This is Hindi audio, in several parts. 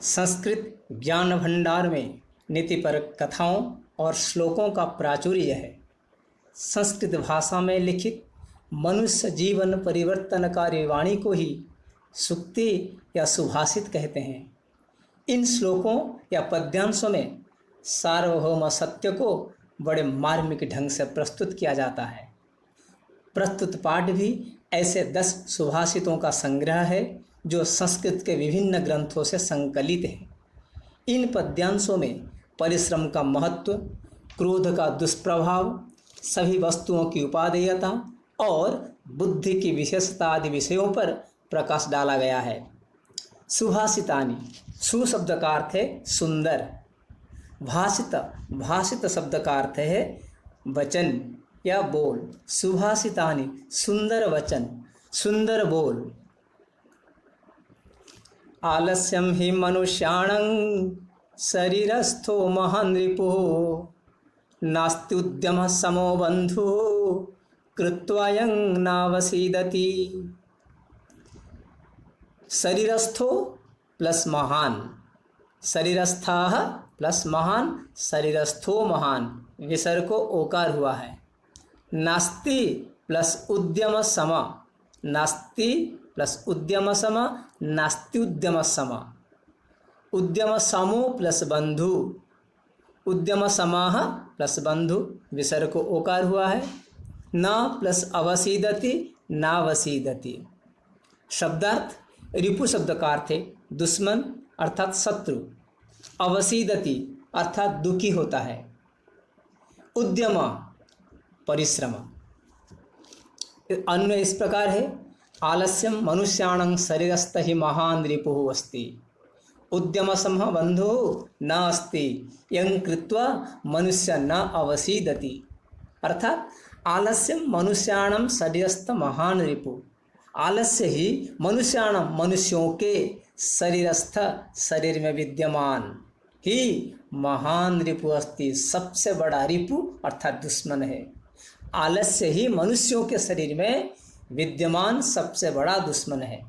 संस्कृत ज्ञान भंडार में नीतिपर कथाओं और श्लोकों का प्राचुर्य है। संस्कृत भाषा में लिखित मनुष्य जीवन परिवर्तनकारी वाणी को ही सूक्ति या सुभाषित कहते हैं। इन श्लोकों या पद्यांशों में सार्वभौम सत्य को बड़े मार्मिक ढंग से प्रस्तुत किया जाता है। प्रस्तुत पाठ भी ऐसे 10 सुभाषितों का संग्रह है जो संस्कृत के विभिन्न ग्रंथों से संकलित है। इन पद्यांशों में परिश्रम का महत्व, क्रोध का दुष्प्रभाव, सभी वस्तुओं की उपादेयता और बुद्धि की विशेषता आदि विषयों पर प्रकाश डाला गया है। सुभाषितानि, सु शब्द का अर्थ है सुंदर। भाषित, भाषित शब्द का अर्थ है वचन या बोल। सुभाषितानि, सुंदर वचन, सुंदर बोल। आलस्यम हि मनुष्याणं शरीरस्थो महान् रिपुः नास्त्युद्यमः समो बन्धुः कृत्वायं नावसीदति। शरीरस्थो प्लस महान, शरीरस्थाः प्लस महान, शरीरस्थो महान, विसर्ग को ओकार हुआ है। नास्ति प्लस उद्यम सम, नास्ति प्लस उद्यम सम, नास्त्युद्यम सम। उद्यम समो प्लस बंधु, उद्यम समाह प्लस बंधु, विसर्ग को ओकार हुआ है। न प्लस अवसीदति, नावसीदति। शब्दार्थ, रिपु शब्द का अर्थ है दुश्मन अर्थात शत्रु। अवसीदति अर्थात दुखी होता है। उद्यम परिश्रम। अन्य इस प्रकार है, आलस्यम मनुष्याणं शरीरस्थ ही महान् रिपुः अस्ति उद्यमसमः बन्धुः न अस्ति यं कृत्वा मनुष्य न अवसीदति। अर्थात आलस्यम मनुष्याणं शरीरस्थ महान् रिपुः, आलस्य ही मनुष्याणं मनुष्यों के शरीरस्थ शरीर में विद्यमान ही महान रिपु अस्ति, सबसे बड़ा रिपु अर्थात दुश्मन है। आलस्य ही मनुष्यों के शरीर में विद्यमान सबसे बड़ा दुश्मन है।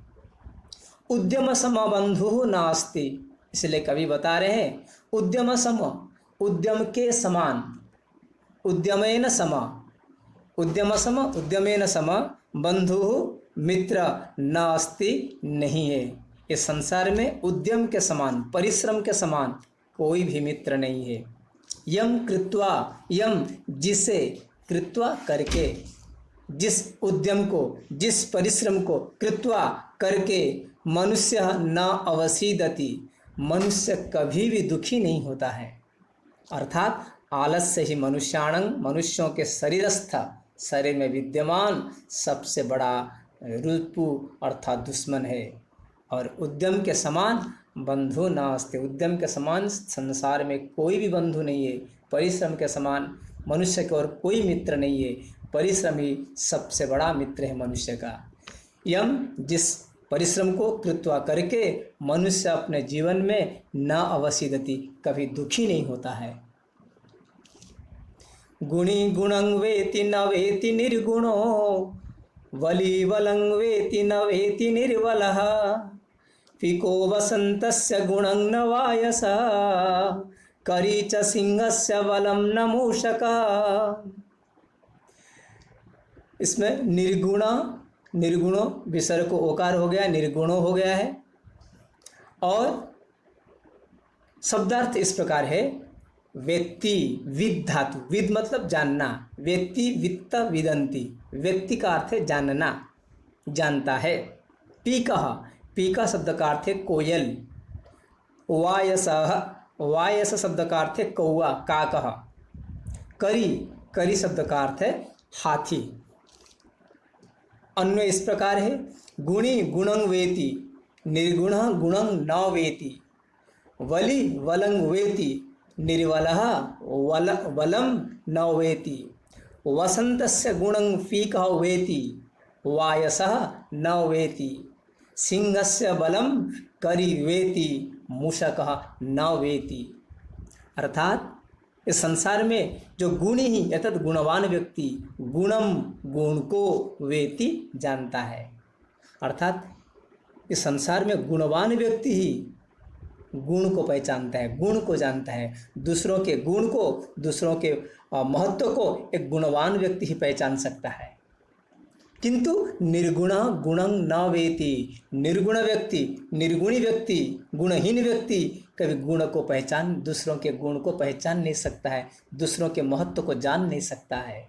उद्यम सम बंधु नास्ति, इसलिए कवि बता रहे हैं उद्यम सम, उद्यम के समान, उद्यमेन सम, उद्यम सम उद्यमेन सम, बंधु मित्र नास्ति नहीं है। इस संसार में उद्यम के समान, परिश्रम के समान कोई भी मित्र नहीं है। यम कृत्वा, यम जिसे, कृत्वा करके, जिस उद्यम को, जिस परिश्रम को, कृत्वा करके, मनुष्य न अवसीदति, मनुष्य कभी भी दुखी नहीं होता है। अर्थात आलस्य ही मनुष्याणं, मनुष्यों के शरीरस्थ शरीर में विद्यमान सबसे बड़ा रिपु अर्थात दुश्मन है। और उद्यम के समान बंधु नास्ति, उद्यम के समान संसार में कोई भी बंधु नहीं है। परिश्रम के समान मनुष्य के और कोई मित्र नहीं है। परिश्रम ही सबसे बड़ा मित्र है मनुष्य का। यम जिस परिश्रम को कृत्वा करके मनुष्य अपने जीवन में न अवसीदति, कभी दुखी नहीं होता है। गुणी गुणं वेति न वेति निर्गुणो वली वलं वेति न वेति निर्वलः पिको वसन्तस्य गुणं न वायसः करी च सिंहस्य बलं न मूषकः। इसमें निर्गुण, निर्गुणों विसर्ग को ओकार हो गया, निर्गुणों हो गया है। और शब्दार्थ इस प्रकार है, व्यक्ति विद धातु, विद मतलब जानना, व्यक्ति वित्त विदंती, व्यक्ति का अर्थ है जानना, जानता है। पीकः, पीका शब्द का अर्थ है कोयल। वायसः, वायस शब्द का अर्थ है कौआ, काकः। करी, करी शब्द का अर्थ है हाथी। अन्य इस प्रकार है, गुणी गुणं वेति, निर्गुणः गुणं न वेति, वली वलं वेति, निर्वलः वलं न वेति, वसन्तस्य गुणं पीकः वेति, वायसः न वेति, सिंहस्य बलं करी वेति, मूषकः न वेति। अर्थात इस संसार में जो गुणी ही अर्थात गुणवान व्यक्ति गुणम गुण को वेति जानता है। अर्थात इस संसार में गुणवान व्यक्ति ही गुण को पहचानता है, गुण को जानता है। दूसरों के गुण को, दूसरों के महत्व को एक गुणवान व्यक्ति ही पहचान सकता है। किंतु निर्गुण गुणं न वेति, निर्गुण व्यक्ति, निर्गुणी व्यक्ति, गुणहीन व्यक्ति कभी गुण को पहचान, दूसरों के गुण को पहचान नहीं सकता है, दूसरों के महत्व को जान नहीं सकता है।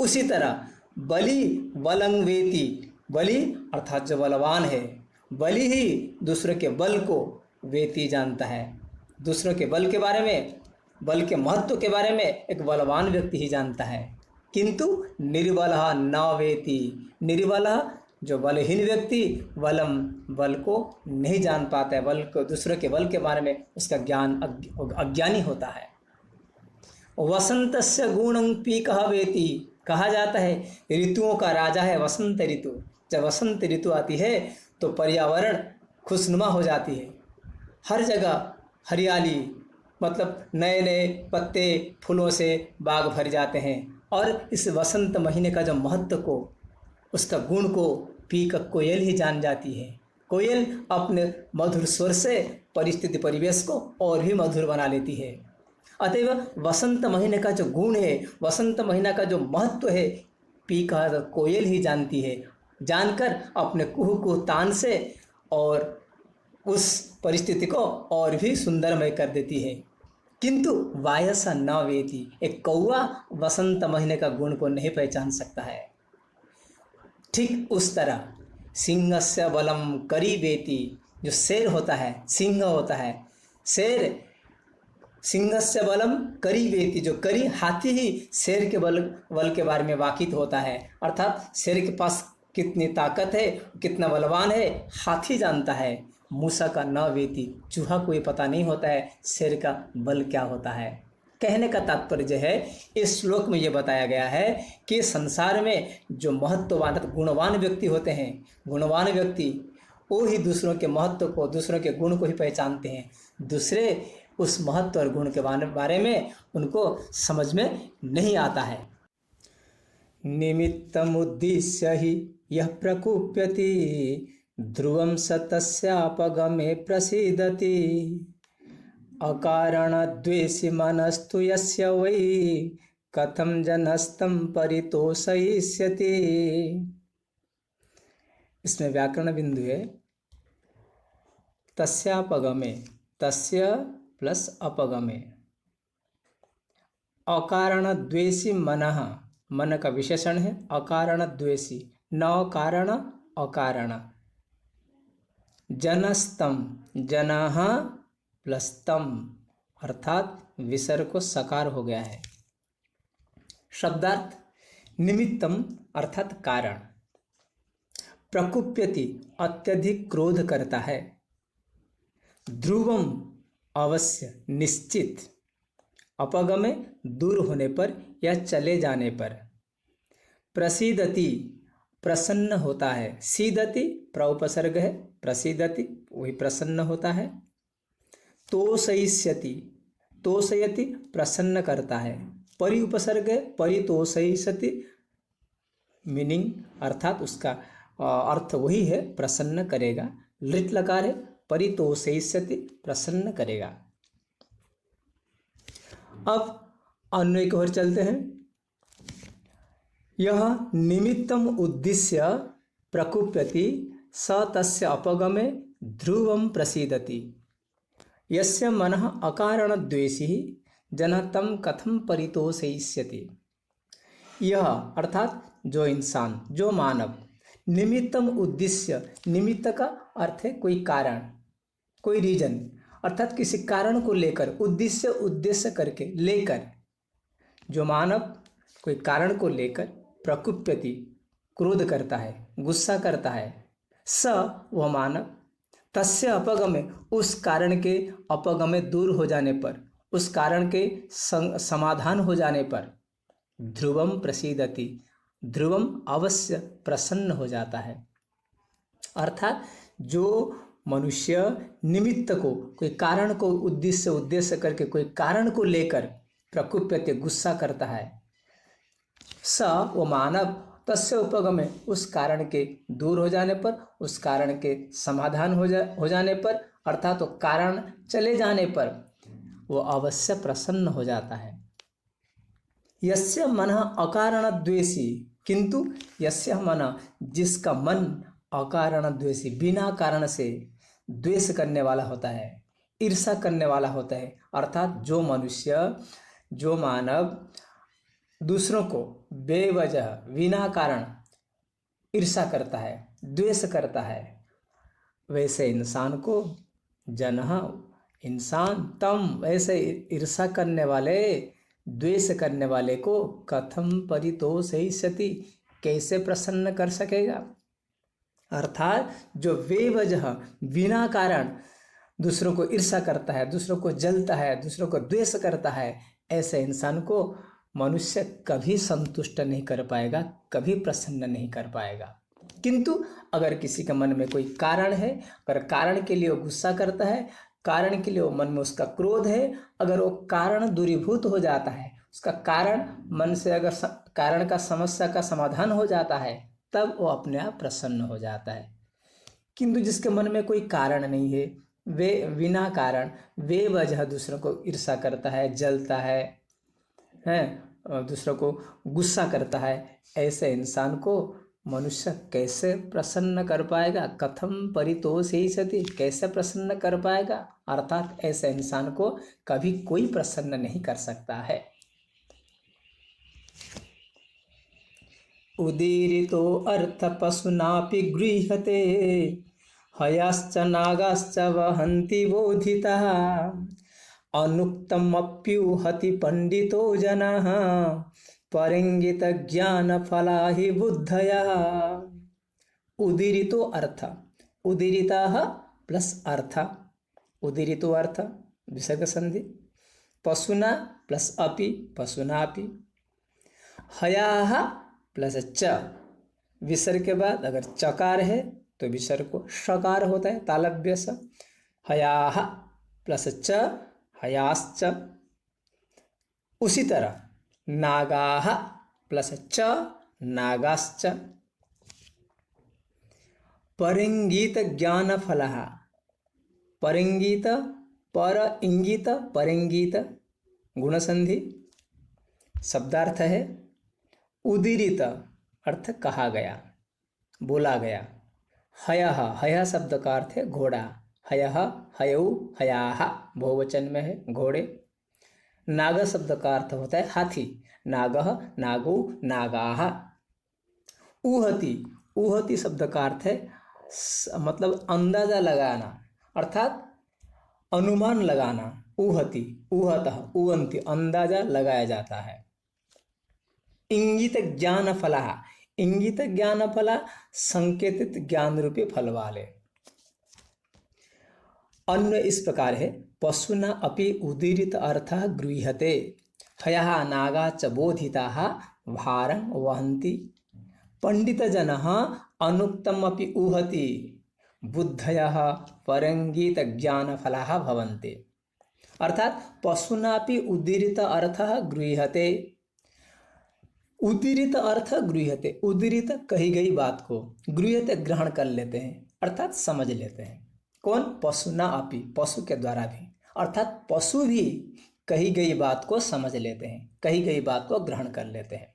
उसी तरह बलि बलं वेति, बलि अर्थात जो बलवान है, बलि ही दूसरों के बल को वेति जानता है। दूसरों के बल के बारे में, बल के महत्व के बारे में एक बलवान व्यक्ति ही जानता है। किंतु निर्बलः न वेति, निर्बलः जो बलहीन व्यक्ति बलम, बल को नहीं जान पाता है, बल को, दूसरों के बल के बारे में उसका ज्ञान अज्ञानी होता है। वसंतस्य गुणं पीकः वेति, कहा जाता है ऋतुओं का राजा है वसंत ऋतु। जब वसंत ऋतु आती है तो पर्यावरण खुशनुमा हो जाती है, हर जगह हरियाली, मतलब नए नए पत्ते फूलों से बाग भर जाते हैं। और इस वसंत महीने का जो महत्व को, उसका गुण को पीक कोयल ही जान जाती है। कोयल अपने मधुर स्वर से परिस्थिति परिवेश को और भी मधुर बना लेती है। अतएव वसंत महीने का जो गुण है, वसंत महीना का जो महत्व है, पीका कोयल ही जानती है। जानकर अपने कुहू कुहू तान से और उस परिस्थिति को और भी सुंदरमय कर देती है। किंतु वायस न वेति, एक कौवा वसंत महीने का गुण को नहीं पहचान सकता है। ठीक उस तरह सिंहस्य बलम करी वेति, जो शेर होता है, सिंह होता है, शेर सिंहस्य बलम करी वेति, जो करी हाथी ही शेर के बल के बारे में वाकिफ होता है। अर्थात शेर के पास कितनी ताकत है, कितना बलवान है, हाथी जानता है। मूसा का न वेति, चूहा को ये पता नहीं होता है शेर का बल क्या होता है। कहने का तात्पर्य है, इस श्लोक में ये बताया गया है कि संसार में जो महत्ववान गुणवान व्यक्ति होते हैं, गुणवान व्यक्ति वो ही दूसरों के महत्व को, दूसरों के गुण को ही पहचानते हैं। दूसरे उस महत्व और गुण के बारे में उनको समझ में नहीं आता है। निमित्तमुद्दिश्य ही यह प्रकुप्यति, ध्रुवं स तस्यापगमे प्रसीदति। अकारणद्वेषी मनस्तु यस्य वै, कथं जनस्तं परितोषयिष्यति। इसमें व्याकरण बिंदु है तस्यापगमे, तस्य प्लस अपगमे। अकारण द्वेषी मनः, मन का विशेषण है अकारण द्वेषी, न कारण अकारण। जनस्तम, जनः प्लस तम, अर्थात विसर्ग को सकार हो गया है। शब्दार्थ निमित्तम अर्थात कारण, प्रकुप्यति अत्यधिक क्रोध करता है, ध्रुवम अवश्य निश्चित, अपगमे दूर होने पर या चले जाने पर, प्रसीदति प्रसन्न होता है, सीदति प्रउपसर्ग है, प्रसीदति वही प्रसन्न होता है। तोषयिष्यति, तोषयति प्रसन्न करता है, परि उपसर्ग है, परितोषयिष्यति मीनिंग अर्थात उसका अर्थ वही है प्रसन्न करेगा। लिट लकार है, परितोषयिष्यति प्रसन्न करेगा। अब अन्वय की ओर चलते हैं। यह निमित्तम उद्दिश्य प्रकुप्यति, स तस्य अपगमे ध्रुवं प्रसीदति। यस्य मनः अकारण द्वेषी जनः तं कथं परितोषयिष्यति। यह अर्थात जो इंसान, जो मानव, निमित्तम उद्दिश्य, निमित्त का अर्थ है कोई कारण, कोई रीजन, अर्थात किसी कारण को लेकर, उद्देश्य उद्देश्य करके लेकर, जो मानव कोई कारण को लेकर प्रकुप्यति क्रोध करता है, गुस्सा करता है, स वह मानव तस्य अपगमे उस कारण के अपगमे दूर हो जाने पर, उस कारण के समाधान हो जाने पर, ध्रुवम प्रसीदति ध्रुवम अवश्य प्रसन्न हो जाता है। अर्थात जो मनुष्य निमित्त को, कोई कारण को उद्देश्य करके कोई कारण को लेकर प्रकुप्यते गुस्सा करता है, स वो मानव तस्य उपगमे उस कारण के दूर हो जाने पर, उस कारण के समाधान हो जाने पर अर्थात वो कारण चले जाने पर वो अवश्य प्रसन्न हो जाता है। यस्य मनः अकारण द्वेषी, किंतु यस्य मनः, जिसका मन अकारण द्वेषी, बिना कारण से द्वेष करने वाला होता है, ईर्षा करने वाला होता है, अर्थात जो मनुष्य, जो मानव दूसरों को बेवजह बिना कारण ईर्षा करता है, द्वेष करता है, वैसे इंसान को जनः, इंसान, तम, वैसे ईर्षा करने वाले, द्वेष करने वाले को कथम परितोषयिष्यति, कैसे प्रसन्न कर सकेगा। अर्थात जो बेवजह बिना कारण दूसरों को ईर्षा करता है, दूसरों को जलता है, दूसरों को द्वेष करता है, ऐसे इंसान को मनुष्य कभी संतुष्ट नहीं कर पाएगा, कभी प्रसन्न नहीं कर पाएगा। किंतु अगर किसी के मन में कोई कारण है, अगर कारण के लिए वो गुस्सा करता है, कारण के लिए वो मन में उसका क्रोध है, अगर वो कारण दूरीभूत हो जाता है, उसका कारण मन से अगर कारण का समस्या का समाधान हो जाता है, तब वो अपने आप प्रसन्न हो जाता है। किंतु जिसके मन में कोई कारण नहीं है, वे बिना कारण बेवजह दूसरों को ईर्षा करता है, जलता है, दूसरों को गुस्सा करता है, ऐसे इंसान को मनुष्य कैसे प्रसन्न कर पाएगा। कथम परितोषयिष्यति, कैसे प्रसन्न कर पाएगा। अर्थात ऐसे इंसान को कभी कोई प्रसन्न नहीं कर सकता है। उदीरितो अर्थ पशुनापि गृह्यते, हयाश्च नागाश्च वहन्ति बोधितः, अनुक्तमप्युहति पंडितो जनः, परिंगित ज्ञान फला हि बुद्धयः। उदीरितो अर्थ, उदीरितः प्लस अर्थ, उदीरितो अर्थ विसर्ग संधि, पशुना प्लस अपि, पशुनापि, हयाः प्लस च, विसर्ग के बाद अगर चकार है तो विसर्ग को षकार होता है, तालव्य स, हयाः प्लस च, हयाश्च। उसी तरह नागाः प्लस च, नागाश्च। परिंगीत ज्ञान फलः, परिंगीत, पर इंगित, परिंगीत गुणसंधि, शब्दार्थ है उदीरित, अर्थ कहा गया, बोला गया। हयः, हयः शब्द का अर्थ है घोड़ा, हयः, हयौ, हयाः बहुवचन में है घोड़े। नाग शब्द का अर्थ होता है हाथी, नागः, नागौ, नागाः। ऊहति, ऊहति शब्द का अर्थ है मतलब अंदाजा लगाना, अर्थात अनुमान लगाना। ऊहति, ऊहतः, ऊहन्ति, अंदाजा लगाया जाता है। इंगित ज्ञान फलः, इंगित ज्ञान फला, संकेतित ज्ञान रूपी फल वाले। अन्य इस प्रकार है, पशुना अपि उदीरित अर्थः गृह्यते, हयः नागा च बोधिताः भारं वहन्ति, पंडितजनः अनुक्तमपि ऊहति, बुद्धयः परंगीत ज्ञान फलाः भवन्ति। अर्थात पशुनापि उदीरित अर्थः गृह्यते, उदीरित अर्थ गृह्यते, उदीरित कही गई बात को गृह्यते ग्रहण कर लेते हैं, अर्थात समझ लेते हैं। कौन? पशुना अपि, पशु के द्वारा भी, अर्थात पशु भी कही गई बात को समझ लेते हैं, कही गई बात को ग्रहण कर लेते हैं।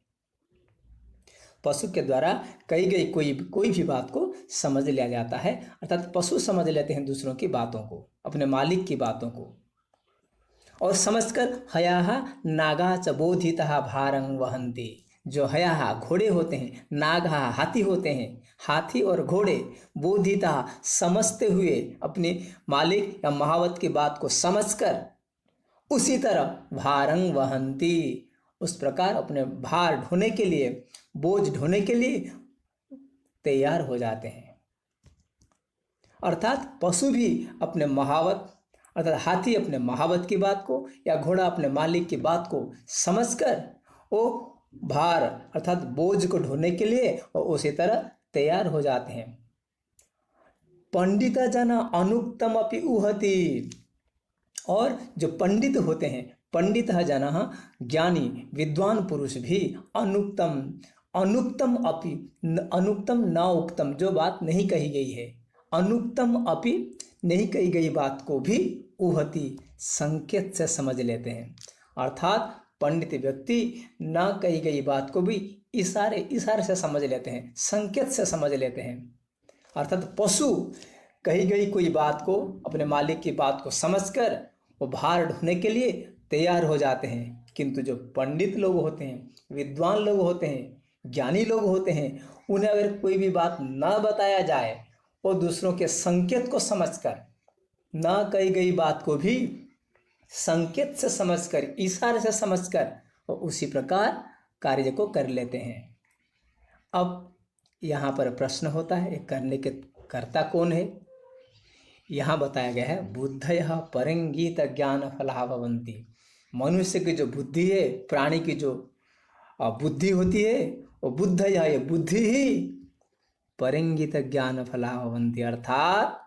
पशु के द्वारा कही गई कोई भी बात को समझ लिया जाता है, अर्थात पशु समझ लेते हैं दूसरों की बातों को, अपने मालिक की बातों को, और समझकर हयाः नागा च बोधितः भारं वहन्ति, जो हयाः घोड़े होते हैं, नागः हाथी होते हैं, हाथी और घोड़े बोधिता समझते हुए अपने मालिक या महावत की बात को समझकर उसी तरह भारं वहन्ति, उस प्रकार अपने भार ढोने के लिए, बोझ ढोने के लिए तैयार हो जाते हैं। अर्थात पशु भी अपने महावत, अर्थात हाथी अपने महावत की बात को या घोड़ा अपने मालिक की बात को समझकर वो भार अर्थात बोझ को ढोने के लिए और उसी तरह तैयार हो जाते हैं। पंडित जन अनुक्तम अपि ऊहति, और जो पंडित होते हैं, पंडित जन ज्ञानी विद्वान पुरुष भी अनुक्तम, अनुक्तम अपि, अनुक्तम न उक्तम, जो बात नहीं कही गई है, अनुक्तम अपि नहीं कही गई बात को भी ऊहति संकेत से समझ लेते हैं। अर्थात पंडित व्यक्ति न कही गई बात को भी इशारे से समझ लेते हैं, संकेत से समझ लेते हैं। अर्थात पशु कही गई कोई बात को, अपने मालिक की बात को समझकर वो भार ढोने के लिए तैयार हो जाते हैं। किंतु जो पंडित लोग होते हैं, विद्वान लोग होते हैं, ज्ञानी लोग होते हैं, उन्हें अगर कोई भी बात न बताया जाए, वो दूसरों के संकेत को समझकर, न कही गई बात को भी संकेत से समझकर, इशारे से समझकर वो उसी प्रकार कार्य को कर लेते हैं। अब यहाँ पर प्रश्न होता है, ये करने के कर्ता कौन है? यहाँ बताया गया है बुद्धयः परंगीत ज्ञान फला भवन्ति। मनुष्य की जो बुद्धि है, प्राणी की जो बुद्धि होती है, वो बुद्धयः, ये बुद्धि ही परंगीत ज्ञान फला भवन्ति, अर्थात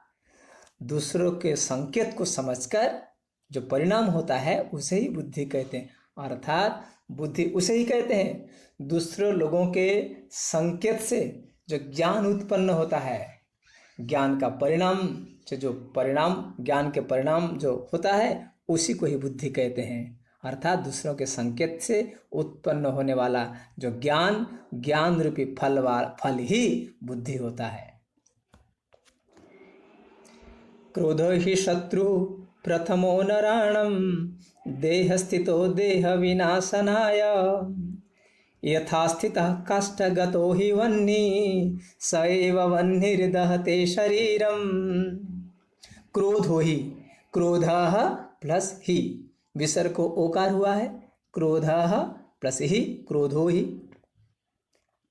दूसरों के संकेत को समझकर जो परिणाम होता है उसे ही बुद्धि कहते हैं। अर्थात बुद्धि उसे ही कहते हैं दूसरों लोगों के संकेत से जो ज्ञान उत्पन्न होता है, ज्ञान का परिणाम से जो परिणाम, ज्ञान के परिणाम जो होता है उसी को ही बुद्धि कहते हैं। अर्थात दूसरों के संकेत से उत्पन्न होने वाला जो ज्ञान, ज्ञान रूपी फल ही बुद्धि होता है। क्रोधो हि शत्रु प्रथमो नराणं देहस्थितो देह विनाशनाय यथा स्थितः काष्ठगतो हि वह्नि स एव वह्निर्दहते शरीरम। क्रोधो ही, क्रोधः प्लस ही, विसर्ग को ओकार हुआ है, क्रोधः प्लस ही, क्रोधो ही।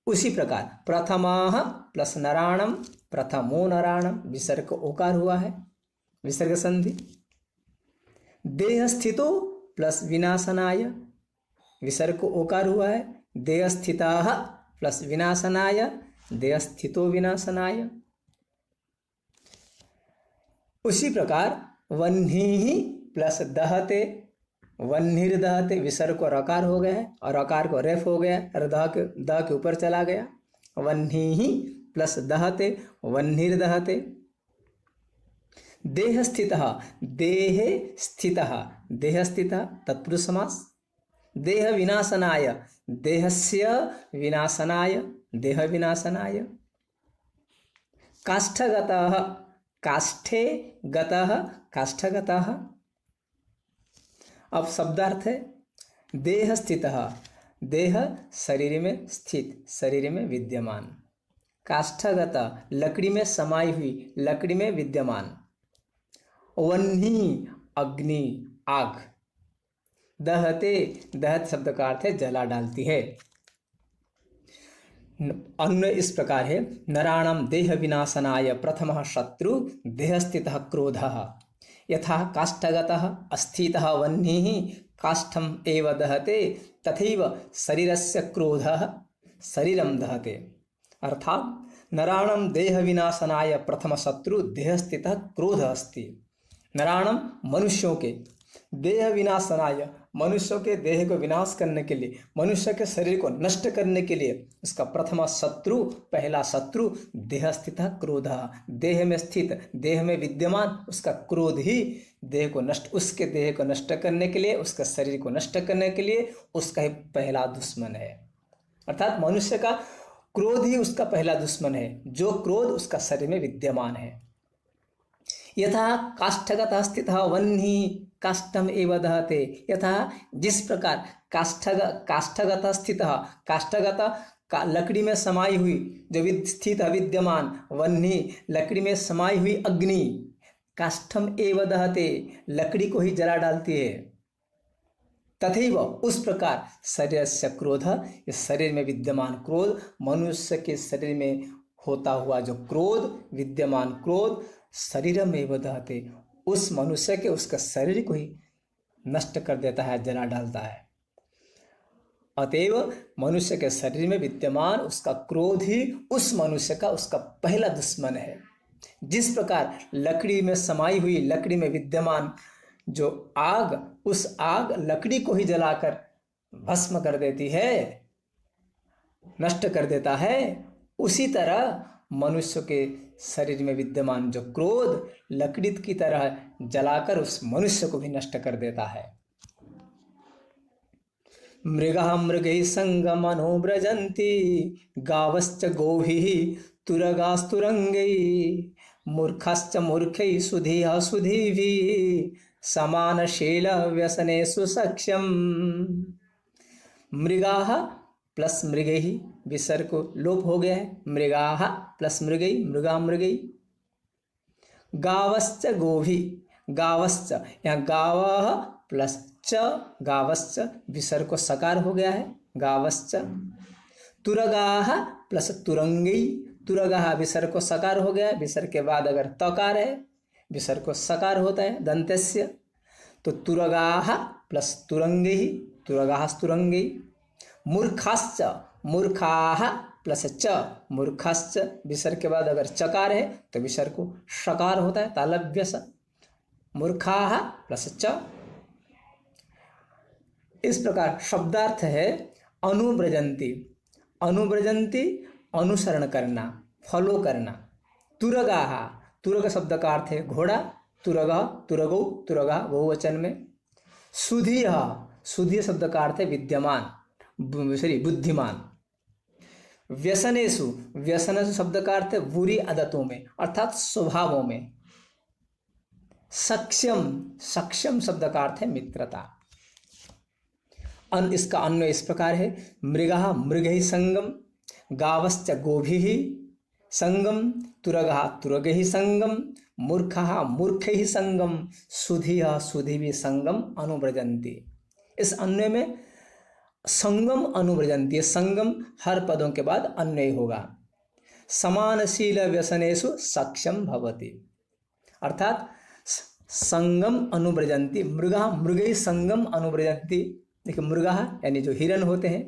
उसी प्रकार प्रथमाः प्लस नराणम, प्रथमो नराणम, विसर्ग को ओकार हुआ है, विसर्ग संधि। देह स्थितो प्लस विनाशनाय, विसर्ग को ओकार हुआ है, देह स्थिताः प्लस विनाशनाय, देह स्थितो विनाशनाय। उसी प्रकार वह्निः प्लस दहते, वह्निर्दहते, विसर्ग को रकार हो गया है और रकार को रेफ हो गया, द के ऊपर चला गया। वह्निः प्लस दहते, वह्निर्दहते। देह स्थितः, देह स्थितः, देह स्थितः तत्पुरुष समास। देह विनाशनाय, देहस्य विनाशनाय, देह विनाशनाय। काष्ठगतः, काष्ठे गतः, काष्ठगतः। अब शब्दार्थ है देह स्थितः, देह शरीर में स्थित, शरीर में विद्यमान। काष्ठगत, लकड़ी में समाई हुई, लकड़ी में विद्यमान। वह्नि, अग्नि, आग। दहते, दहत शब्द का अर्थ है जला डालती है। अन्य इस प्रकार है नराणाम देह विनाशनाय प्रथमः शत्रु देह स्थितः क्रोधः यथा काष्ठगतः अस्थितः वह्निः काष्ठम एव दहते तथैव शरीरस्य क्रोधः शरीरम दहते। अर्थात नराणम देह विनाशनाय प्रथम शत्रु देह स्थितः क्रोध अस्ति। नराणम मनुष्यों के, देह विनाशनाय मनुष्यों के देह को विनाश करने के लिए, मनुष्य के शरीर को नष्ट करने के लिए उसका प्रथम शत्रु, पहला शत्रु देह स्थितः क्रोध, देह में स्थित, देह में विद्यमान उसका क्रोध ही देह को नष्ट, उसके देह को नष्ट करने के लिए, उसका शरीर को नष्ट करने के लिए उसका ही पहला दुश्मन है। अर्थात मनुष्य का क्रोध ही उसका पहला दुश्मन है, जो क्रोध उसका शरीर में विद्यमान है। यथा काष्ठगत स्थितः वह्नि काष्ठम एव दहते, यथा जिस प्रकार काष्ठगत स्थितः, काष्ठगत लकड़ी में समाई हुई जो स्थित विद्यमान, वह्नि लकड़ी में समाई हुई अग्नि, काष्ठम एव दहते लकड़ी को ही जला डालती है। तथैव उस प्रकार शरीर से क्रोध, इस शरीर में विद्यमान क्रोध, मनुष्य के शरीर में होता हुआ जो क्रोध, विद्यमान क्रोध शरीर में दहते, उस मनुष्य के उसका शरीर को ही नष्ट कर देता है, जला डालता है। अतएव मनुष्य के शरीर में विद्यमान उसका क्रोध ही उस मनुष्य का उसका पहला दुश्मन है। जिस प्रकार लकड़ी में समाई हुई, लकड़ी में विद्यमान जो आग, उस आग लकड़ी को ही जलाकर भस्म कर देती है, नष्ट कर देता है, उसी तरह मनुष्य के शरीर में विद्यमान जो क्रोध लकड़ी की तरह जलाकर उस मनुष्य को भी नष्ट कर देता है। मृगः मृगैः संगमनो व्रजन्ति गावश्च गोभिः तुरगास्तुरंगैः मूर्खश्च मूर्खैः सुधीः सुधीभिः समानशील व्यसनेषु सख्यम्। मृगाः प्लस मृगैः, विसर्ग को लोप हो गया है। मृगाः प्लस मृगैः, मृगा मृगैः। गावश्च गोभी, गावश्च यहाँ गावः प्लस च, गावश्च विसर्ग को सकार हो गया है, गावश्च। तुरगाः प्लस तुरंगई, तुरगाः विसर्ग को सकार हो गया है, विसर्ग के बाद अगर तकार है विसर्ग को सकार होता है दंतस्य, तो तुरगाः प्लस तुरंगई, तुरगाः तुरंगई। मूर्खाश्च, मूर्खाः प्लस च, मूर्खाश्च विसर्ग के बाद अगर चकार है तो विसर्ग को शकार होता है तालव्य स, मूर्खाः प्लस च। इस प्रकार शब्दार्थ है अनुव्रजंती, अनुव्रजंती अनुसरण करना, फॉलो करना। तुरगाः, तुरग शब्द का अर्थ है घोड़ा, तुरगः तुरगौ, तुरगा बहुवचन में। सुधीः, सुधीय शब्द का अर्थ है विद्यमान, बुद्धिमान। व्यसनेषु, व्यसनेषु शब्द का अर्थ है बुरी आदतों में अर्थात स्वभावों में। सक्षम, सक्षम शब्द का अर्थ है मित्रता। इसका अन्वय इस प्रकार है, मृगः मृगैः संगम, गावश्च गोभिः संगम, तुरगः तुरगैः संगम, मूर्खः मूर्खैः संगम, सुधीः सुधीभिः संगम अनुव्रजन्ति। इस अन्वय में संगम अनुव्रजन्ति, संगम हर पदों के बाद अन्वय होगा। समानशील व्यसनेषु सक्षम भवति, अर्थात संगम अनुव्रजन्ति, मृगः मृगैः संगम अनुव्रजन्ति। देखिए मृगः यानी जो हिरण होते हैं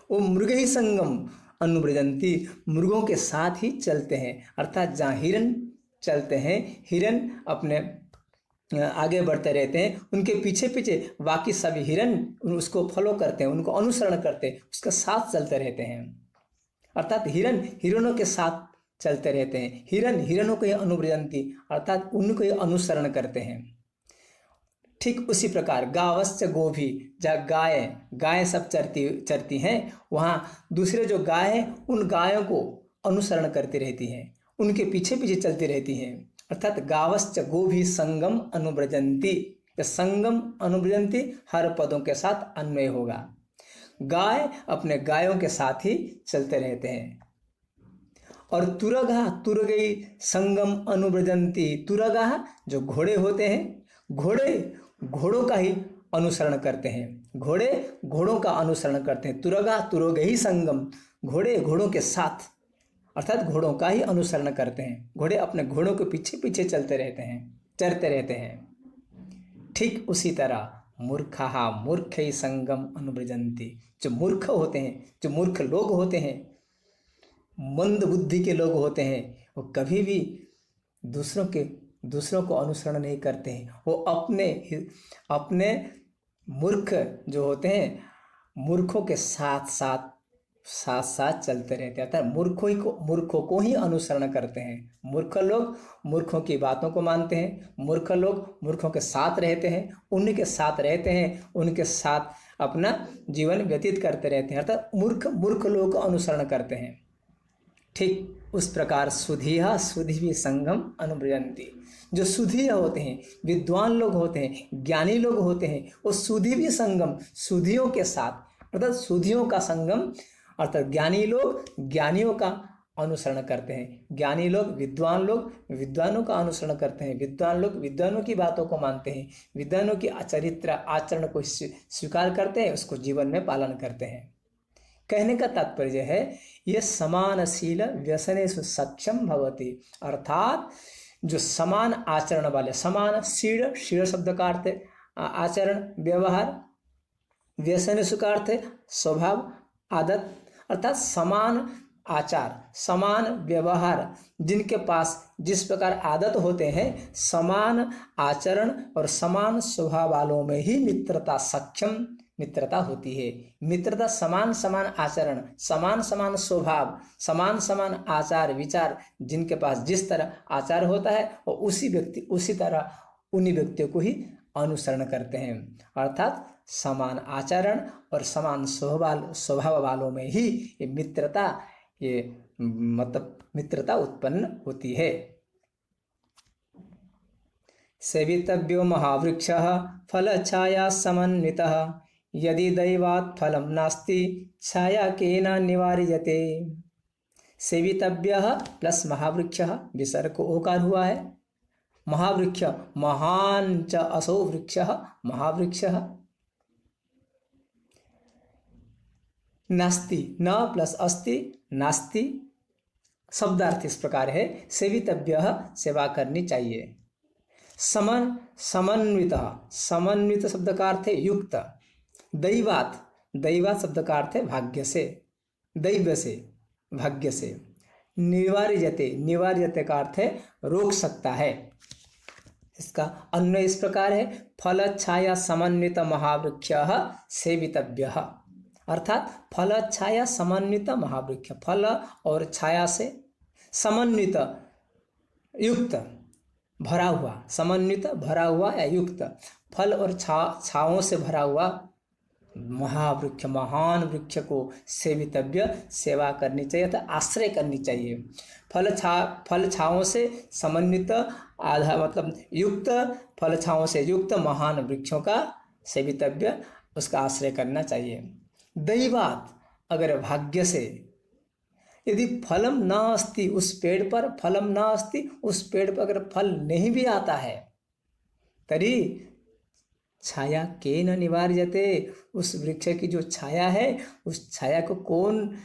वो मृगैः संगम अनुव्रजन्ति, मृगों के साथ ही चलते हैं, अर्थात जहाँ हिरण चलते हैं, हिरण अपने आगे बढ़ते रहते हैं, उनके पीछे पीछे बाकी सभी हिरण उसको फॉलो करते हैं, उनको अनुसरण करते हैं, उसके साथ चलते रहते हैं। अर्थात हिरण हिरणों के साथ चलते रहते हैं, हिरण हिरणों को ही अनुव्रजन्ति, अर्थात उनको ही अनुसरण करते हैं। ठीक उसी प्रकार गावश्च गोभी, जहाँ गाय गाय सब चरती हैं, वहाँ दूसरे जो गाय हैं उन गायों को अनुसरण करती रहती हैं, उनके पीछे पीछे चलती रहती हैं। अर्थात गावश्च गोभी संगम अनुव्रजन्ति, संगम अनुव्रजन्ति हर पदों के साथ अन्वय होगा। गाय अपने गायों के साथ ही चलते रहते हैं। और तुरगा तुरगई संगम अनुव्रजन्ति, तुरगा जो घोड़े होते हैं, घोड़े घोड़ों का ही अनुसरण करते हैं, घोड़े घोड़ों का अनुसरण करते हैं। तुरगा तुरगई संगम, घोड़े घोड़ों के साथ अर्थात घोड़ों का ही अनुसरण करते हैं, घोड़े अपने घोड़ों के पीछे पीछे चलते रहते हैं, चरते रहते हैं। ठीक उसी तरह मूर्खः मूर्खैः संगम अनुव्रजन्ति, जो मूर्ख होते हैं, जो मूर्ख लोग होते हैं, मंद बुद्धि के लोग होते हैं, वो कभी भी दूसरों को अनुसरण नहीं करते हैं, वो अपने मूर्ख जो होते हैं, मूर्खों के साथ साथ चलते रहते हैं, अर्थात मूर्खों को ही अनुसरण करते हैं। मूर्ख लोग मूर्खों की बातों को मानते हैं, मूर्ख लोग मूर्खों के साथ रहते हैं, उनके साथ रहते हैं, उनके साथ अपना जीवन व्यतीत करते रहते हैं, अर्थात मूर्ख लोगों को अनुसरण करते हैं। ठीक उस प्रकार सुधीः सुधीभिः संगम अनुव्रजन्ति, जो सुधीय होते हैं, विद्वान लोग होते हैं, ज्ञानी लोग होते हैं, वो सुधीभिः संगम सुधियों के साथ अर्थात सुधियों का संगम अर्थात ज्ञानी लोग ज्ञानियों का अनुसरण करते हैं, ज्ञानी लोग विद्वानों का अनुसरण करते हैं, विद्वान लोग विद्वानों की बातों को मानते हैं, विद्वानों की चरित्र आचरण को स्वीकार करते हैं, उसको जीवन में पालन करते हैं। कहने का तात्पर्य है ये समानशील व्यसनेषु सक्षम भवति, अर्थात जो समान आचरण वाले, समान शील शब्द का अर्थ है आचरण व्यवहार, व्यसनेषु का अर्थ है स्वभाव आदत, अर्थात समान आचार समान व्यवहार, जिनके पास जिस प्रकार आदत होते हैं, समान आचरण और समान स्वभाव वालों में ही मित्रता सक्षम मित्रता होती है। मित्रता समान समान आचरण, समान समान स्वभाव, समान समान आचार विचार, जिनके पास जिस तरह आचार होता है वो उसी तरह उन्हीं व्यक्तियों को ही अनुसरण करते हैं। अर्थात समान आचरण और समान स्वभाव वालों में ही ये मित्रता उत्पन्न होती है। सेवितव्यो महावृक्षः फलछाया समन्वितः यदि दैवात् फलं नास्ति छाया केन निवार्यते। सेवितव्यः प्लस महावृक्षः, विसर्ग को ओकार हुआ है। महावृक्ष, महान च असो वृक्षः, महावृक्षः। नास्ति, न प्लस अस्ति, नास्ति। शब्दार्थ इस प्रकार है, सेवितव्यः सेवा करनी चाहिए। समन्वित, समन्वित शब्द का अर्थ है युक्त। दैवात, दैवात शब्द का अर्थ है भाग्य से, दैव्य से, भाग्य से। निवार्यते, निवार्यते का अर्थ है रोक सकता है। इसका अन्वय इस प्रकार है, फल छाया समन्वित महावृक्षः सेवितव्यः। अर्थात फल छाया समन्वित महावृक्ष, फल और छाया से समन्वित युक्त, भरा हुआ, समन्वित भरा हुआ या युक्त, फल और छाओं से भरा हुआ महावृक्ष, महान वृक्ष को सेवितव्य सेवा करनी चाहिए, तो आश्रय करनी चाहिए। फल छाओं से समन्वित, आधा मतलब युक्त, फल छाओं से युक्त महान वृक्षों का सेवितव्य, उसका आश्रय करना चाहिए। दैवात, अगर भाग्य से, यदि फलम न अस्ति, उस पेड़ पर फलम न अस्ति, उस पेड़ पर अगर फल नहीं भी आता है, तरी छाया केन निवार्यते, उस वृक्ष की जो छाया है उस छाया को कौन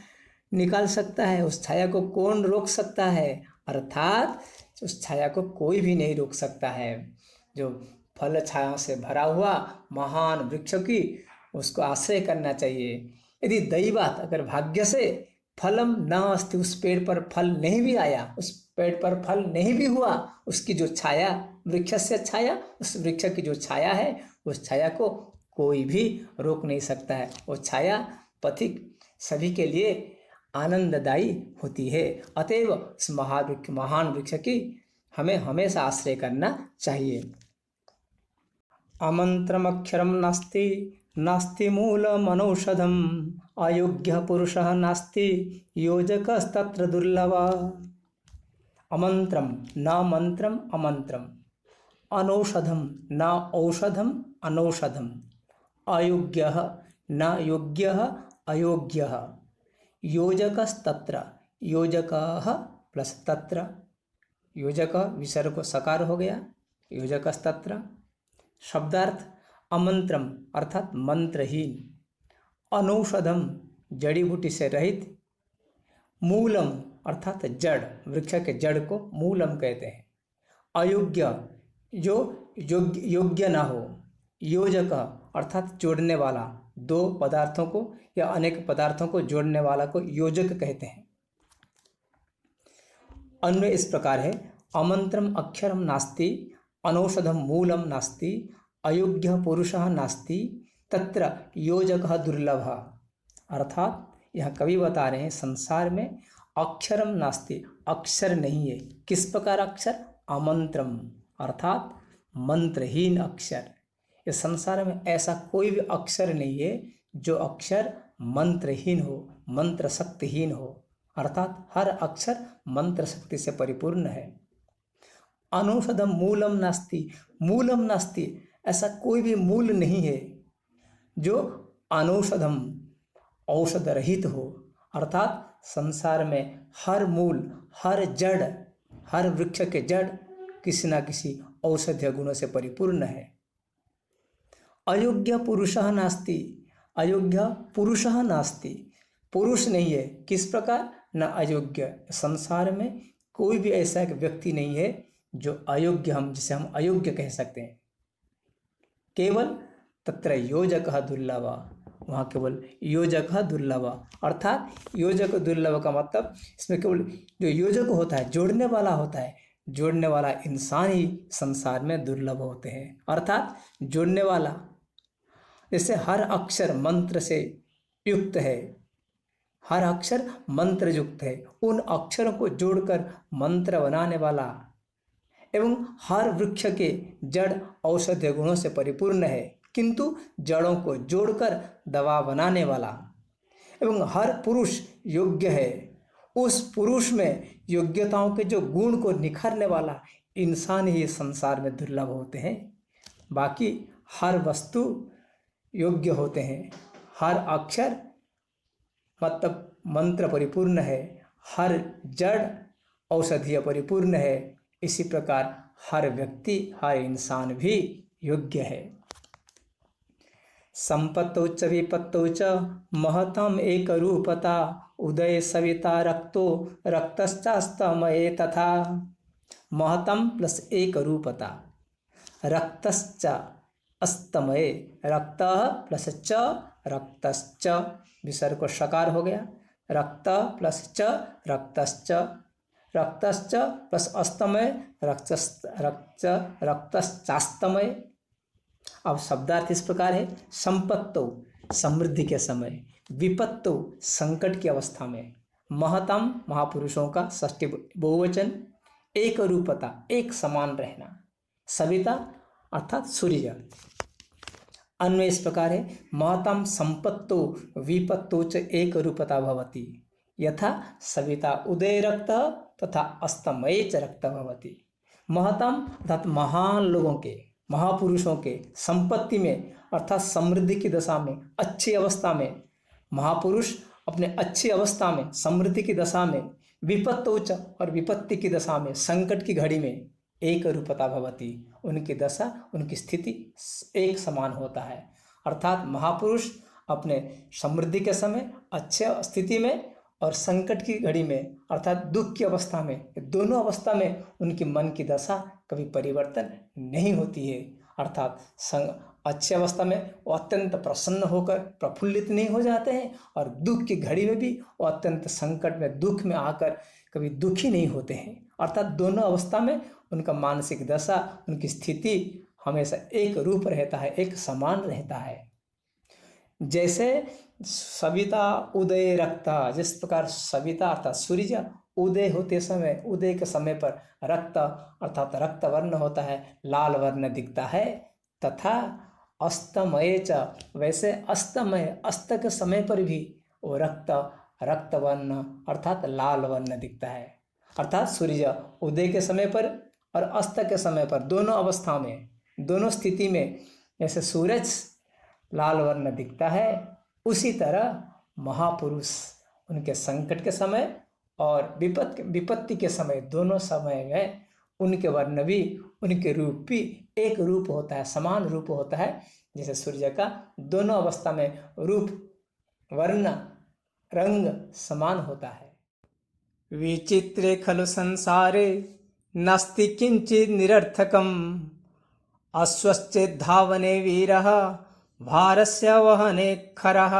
निकाल सकता है, उस छाया को कौन रोक सकता है। अर्थात उस छाया को कोई भी नहीं रोक सकता है। जो फल छाया से भरा हुआ महान वृक्ष की, उसको आश्रय करना चाहिए। यदि दैवात, अगर भाग्य से फलम न अस्ति, उस पेड़ पर फल नहीं भी आया, उस पेड़ पर फल नहीं भी हुआ, उसकी जो छाया, वृक्ष से छाया, उस वृक्ष की जो छाया है उस छाया को कोई भी रोक नहीं सकता है। वो छाया पथिक सभी के लिए आनंददायी होती है। अतएव इस महान वृक्ष की हमें हमेशा आश्रय करना चाहिए। अमंत्रमक्षरम नास्ति, नास्ति मूलमनौषधम्, अयोग्यः पुरुषः नास्ति, योजकस्तत्र दुर्लभः। अमंत्रम, न मंत्रम अमंत्रम, अनौषधम, न औषधम अनौषधम, अयोग्यः, न योग्यः अयोग्यः, योजकस्तत्र, योजकः प्लस तत्र, योजक विसर्ग को सकार हो गया, योजकस्तत्र। शब्दार्थ अमंत्रम अर्थात मंत्रहीन, अनौषधम जड़ी बूटी से रहित, मूलम अर्थात जड़, वृक्ष के जड़ को मूलम कहते हैं। अयोग्य, जो योग्य ना हो। योजक अर्थात जोड़ने वाला, दो पदार्थों को या अनेक पदार्थों को जोड़ने वाला को योजक कहते हैं। अन्वय इस प्रकार है, अमंत्रम अक्षरम नास्ति, अनौषधम मूलम नास्ति, अयोग्य पुरुषः नास्ति, तत्र योजकः दुर्लभः। अर्थात यह कवि बता रहे हैं, संसार में अक्षरम नास्ति, अक्षर नहीं है। किस प्रकार अक्षर? अमंत्रम अर्थात मंत्रहीन अक्षर। इस संसार में ऐसा कोई भी अक्षर नहीं है जो अक्षर मंत्रहीन हो, मंत्र शक्तिहीन हो। अर्थात हर अक्षर मंत्र शक्ति से परिपूर्ण है। अनौषधम मूलम नास्ति, मूलम नास्ति, ऐसा कोई भी मूल नहीं है जो अनौषधम औषध रहित हो। अर्थात संसार में हर मूल, हर जड़, हर वृक्ष के जड़ किसी न किसी औषधीय गुणों से परिपूर्ण है। अयोग्य पुरुषः नास्ति, अयोग्य पुरुषः नास्ति, पुरुष नहीं है। किस प्रकार? न अयोग्य, संसार में कोई भी ऐसा एक व्यक्ति नहीं है जो अयोग्य, जिसे हम अयोग्य कह सकते हैं। केवल तत्र योजकः दुर्लभः, वहाँ केवल योजकः दुर्लभः। अर्थात योजक दुर्लभ का मतलब इसमें केवल जो योजक होता है, जोड़ने वाला होता है, जोड़ने वाला इंसान ही संसार में दुर्लभ होते हैं। अर्थात जोड़ने वाला जैसे हर अक्षर मंत्र से युक्त है, हर अक्षर मंत्र युक्त है, उन अक्षरों को जोड़कर मंत्र बनाने वाला एवं हर वृक्ष के जड़ औषधीय गुणों से परिपूर्ण है, किंतु जड़ों को जोड़कर दवा बनाने वाला एवं हर पुरुष योग्य है, उस पुरुष में योग्यताओं के जो गुण को निखारने वाला इंसान ही संसार में दुर्लभ होते हैं। बाकी हर वस्तु योग्य होते हैं, हर अक्षर मतलब मंत्र परिपूर्ण है, हर जड़ औषधीय परिपूर्ण है। इसी प्रकार हर व्यक्ति, हर इंसान भी योग्य है। संपत्तौ च विपत्तौ च महतम एक रूपता उदय सविता रक्तो रक्तश्चास्तमये तथा। महतम प्लस एक रूपता, रक्तश्च अस्तमये, रक्त प्लस च रक्तश्च, विसर्ग को शकार हो गया, रक्त प्लस च रक्तश्च, रक्तश्च प्लस अस्तमय रक्तश्चास्तमय। अब शब्दार्थ इस प्रकार है, संपत्तो समृद्धि के समय, विपत्तो संकट की अवस्था में, महतम महापुरुषों का षष्ठी बहुवचन, एक रूपता एक समान रहना, सविता अर्थात सूर्य। अन्वय इस प्रकार है, महतम संपत्तो विपत्तो च एक रूपता भवति यथा सविता उदय रक्त तथा अस्तमये च रक्त भवति। महतम अर्थात महान लोगों के, महापुरुषों के संपत्ति में अर्थात समृद्धि की दशा में, अच्छी अवस्था में, महापुरुष अपने अच्छी अवस्था में, समृद्धि की दशा में, विपत्तोच और विपत्ति की दशा में, संकट की घड़ी में एक रूपता भवति, उनकी दशा उनकी स्थिति एक समान होता है। अर्थात महापुरुष अपने समृद्धि के समय, अच्छे स्थिति में और संकट की घड़ी में अर्थात दुख की अवस्था में, दोनों अवस्था में उनकी मन की दशा कभी परिवर्तन नहीं होती है। अर्थात अच्छी अवस्था में वो अत्यंत प्रसन्न होकर प्रफुल्लित नहीं हो जाते हैं और दुख की घड़ी में भी वो अत्यंत संकट में, दुख में आकर कभी दुखी नहीं होते हैं। अर्थात दोनों अवस्था में उनका मानसिक दशा, उनकी स्थिति हमेशा एक रूप रहता है, एक समान रहता है। जैसे सविता उदय रक्ता, जिस प्रकार सविता अर्थात सूर्य उदय होते समय, उदय के समय पर रक्त अर्थात रक्त वर्ण होता है, लाल वर्ण दिखता है, तथा अस्तमय च, वैसे अस्तमय अस्त के समय पर भी वो रक्त वर्ण अर्थात लाल वर्ण दिखता है। अर्थात सूर्य उदय के समय पर और अस्त के समय पर, दोनों अवस्था में, दोनों स्थिति में जैसे सूरज लाल वर्ण दिखता है, उसी तरह महापुरुष उनके संकट के समय और विपत्ति के समय, दोनों समय में उनके वर्ण भी, उनके रूप भी एक रूप होता है, समान रूप होता है। जैसे सूर्य का दोनों अवस्था में रूप, वर्ण, रंग समान होता है। विचित्रे खलु संसारे नास्ति किंचित् निरर्थकम् अश्वश्चेत् धावने वीरः भारस्य वहने खरः।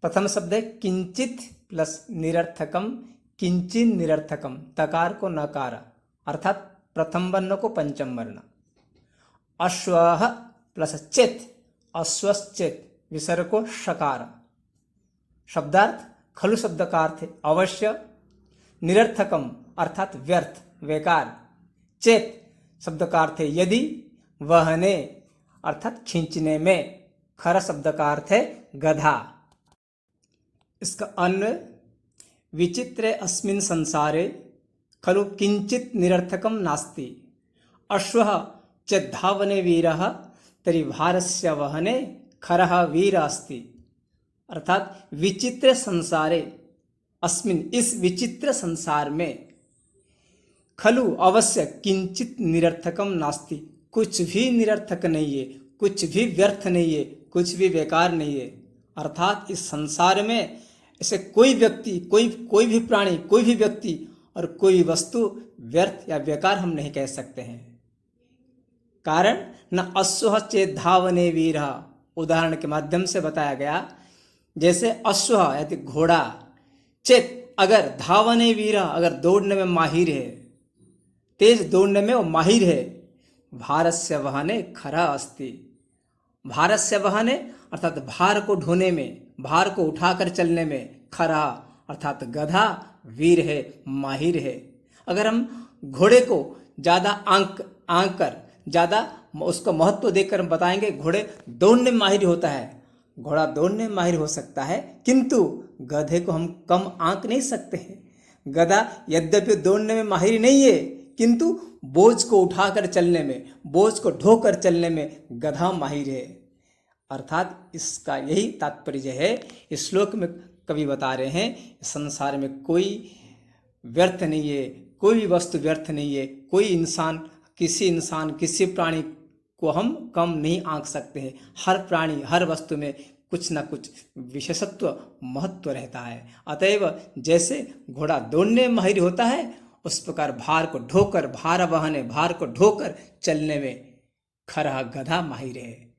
प्रथम शब्द है किंचित प्लस निरर्थकम, किंचित निरर्थकम, तकार को नकार अर्थात प्रथम वर्ण को पंचम वर्ण। अश्वः प्लस चेत, अश्वश्चेत, विसर्ग को शकार। शब्दार्थ खलु शब्द का अर्थ है अवश्य, निरर्थकम अर्थात व्यर्थ, बेकार, चेत शब्द का अर्थ है यदि, वहने अर्थात खींचने में, खर शब्द का अर्थ है गधा। इसका अन्वय विचित्रे अस्मिन् संसारे खलु किंचित निरर्थकम नास्ति अश्वः च धावने वीरः तर्हि भारस्य वहने खरः वीर अस्ति। अर्थात विचित्र संसारे, अस्मिन् इस विचित्र संसार में, खलु अवश्य, किंचित निरर्थकम नास्ति, कुछ भी निरर्थक नहीं है, कुछ भी व्यर्थ नहीं है, कुछ भी बेकार नहीं है। अर्थात इस संसार में ऐसे कोई व्यक्ति, कोई भी प्राणी, कोई भी व्यक्ति और कोई वस्तु व्यर्थ या बेकार हम नहीं कह सकते हैं। कारण न अश्व चेत धावने वीर, उदाहरण के माध्यम से बताया गया। जैसे अश्व यानी घोड़ा, चेत अगर, धावने वीर अगर दौड़ने में माहिर है, तेज दौड़ने में वो माहिर है, भारस्य वहने खरा अस्ति, भारस्य वहने अर्थात भार को ढोने में, भार को उठाकर चलने में, खरा अर्थात गधा वीर है, माहिर है। अगर हम घोड़े को ज़्यादा आंक कर ज़्यादा उसको महत्व देकर हम बताएंगे घोड़े दौड़ने में माहिर होता है, घोड़ा दौड़ने में माहिर हो सकता है, किंतु गधे को हम कम आंक नहीं सकते हैं। गधा यद्यपि दौड़ने में माहिर नहीं है, किंतु बोझ को उठाकर चलने में, बोझ को ढोकर चलने में गधा माहिर है। अर्थात इसका यही तात्पर्य है। इस श्लोक में कवि बता रहे हैं संसार में कोई व्यर्थ नहीं है, कोई भी वस्तु व्यर्थ नहीं है, कोई इंसान किसी प्राणी को हम कम नहीं आंक सकते हैं। हर प्राणी हर वस्तु में कुछ न कुछ विशेषत्व महत्व रहता है। अतएव जैसे घोड़ा दौड़ने में माहिर होता है, उस प्रकार भार को ढोकर चलने में खरा गधा माहिर है।